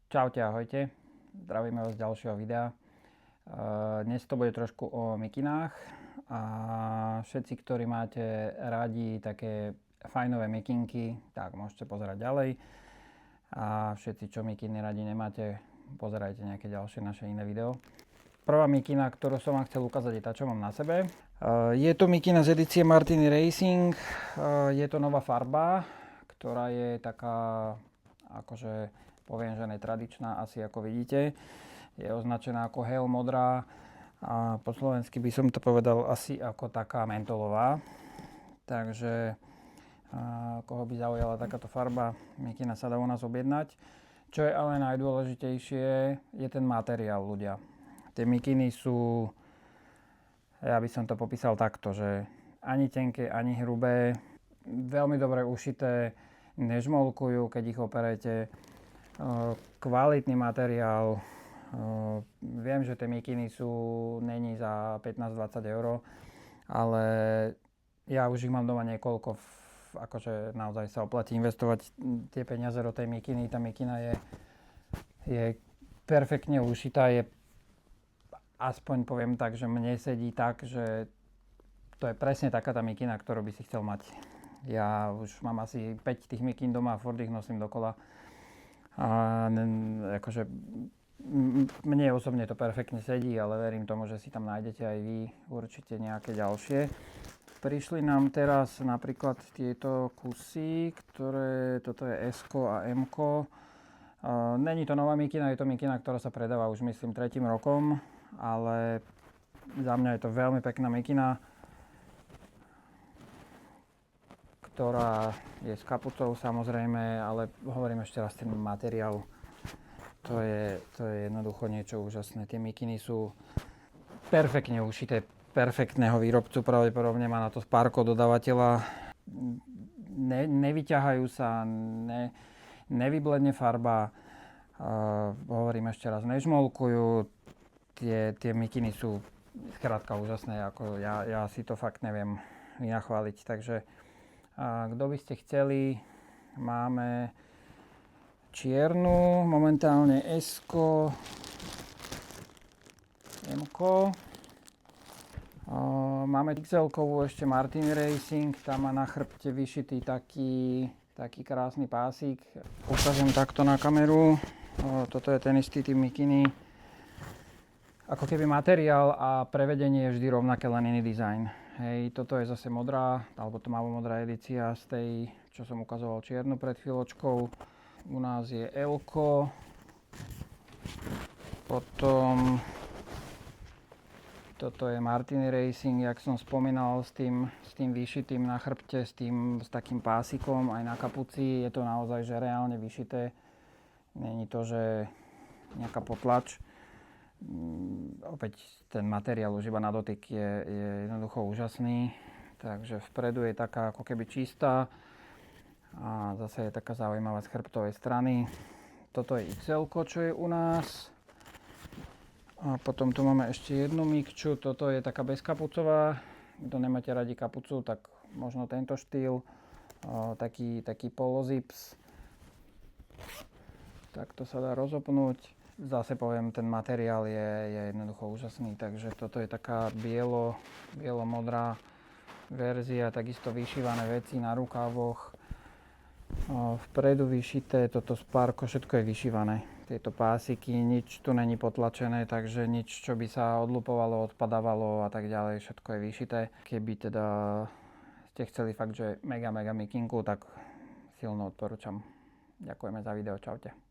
Čaute, ahojte. Zdravíme vás z ďalšieho videa. Dnes to bude trošku o mikinách a všetci, ktorí máte radi také fajnové mikinky, tak môžete pozerať ďalej. A všetci, čo mikiny radi nemáte, pozerajte nejaké ďalšie naše iné video. Prvá mikina, ktorú som vám chcel ukázať, je tá, čo mám na sebe. Je to mikina z edície Martini Racing. Je to nová farba, ktorá je taká, akože poviem, že netradičná, asi ako vidíte. Je označená ako hell modrá a po slovensky by som to povedal asi ako taká mentolová. Takže koho by zaujala takáto farba, mikina sa dá u nás objednať. Čo je ale najdôležitejšie, je ten materiál, ľudia. Tie mikiny sú, ja by som to popísal takto, že ani tenké, ani hrubé, veľmi dobre ušité, nežmolkujú, keď ich operete. Kvalitný materiál. Viem, že tie mikiny není za 15-20 eur, ale ja už ich mám doma niekoľko, akože naozaj sa oplatí investovať tie peniaze do tej mikiny. Tá mikina je perfektne ušitá, aspoň poviem tak, že mne sedí tak, že to je presne taká tá mikina, ktorú by si chcel mať. Ja už mám asi 5 tých mikín doma a furt ich nosím dokola. A akože mne osobne to perfektne sedí, ale verím tomu, že si tam nájdete aj vy určite nejaké ďalšie. Prišli nám teraz napríklad tieto kusy, toto je S-ko a M-ko. Není to nová mikina, je to mikina, ktorá sa predáva už myslím 3. rokom, ale za mňa je to veľmi pekná mikina, ktorá je s kapucou samozrejme, ale hovorím ešte raz, ten materiál, to je jednoducho niečo úžasné. Tie mikiny sú perfektne ušité, perfektného výrobcu, pravdepodobne má na to párko dodávateľa. Nevyťahajú sa, nevybledne farba, hovorím ešte raz, nežmolkujú. Tie mikiny sú skrátka úžasné, ako ja si to fakt neviem vynachváliť, takže kto by ste chceli, máme čiernu, momentálne S-ko, M-ko. Máme XL-kovú ešte Martini Racing, tam má na chrbte vyšitý taký krásny pásik. Ukážem takto na kameru. Toto je ten istý typ mikiny. Ako keby materiál a prevedenie je vždy rovnaké, len iný dizajn. Hej, toto je zase modrá, alebo tmavo-modrá edícia z tej, čo som ukazoval čiernu pred chvíľočkou. U nás je L-ko. Potom toto je Martini Racing, jak som spomínal, s tým vyšitým na chrbte, s takým pásikom aj na kapuci. Je to naozaj že reálne vyšité. Není to, že nejaká potlač. Opäť ten materiál už iba na dotyk je jednoducho úžasný. Takže vpredu je taká ako keby čistá a zase je taká zaujímavá z chrbtovej strany. Toto je XL-ko, čo je u nás. A potom tu máme ešte jednu mikču, toto je taká bezkapucová. Kto nemáte radi kapucu, tak možno tento štýl, taký polozips. Takto sa dá rozopnúť. Zase poviem, ten materiál je jednoducho úžasný, takže toto je taká bielo-modrá verzia, takisto vyšívané veci na rukávoch. Vpredu vyšité, toto spárko, všetko je vyšívané. Tieto pásiky, nič tu není potlačené, takže nič, čo by sa odlupovalo, odpadávalo a tak ďalej, všetko je vyšité. Keby teda ste chceli fakt, že mega mikinku, tak silno odporúčam. Ďakujeme za video, čaute.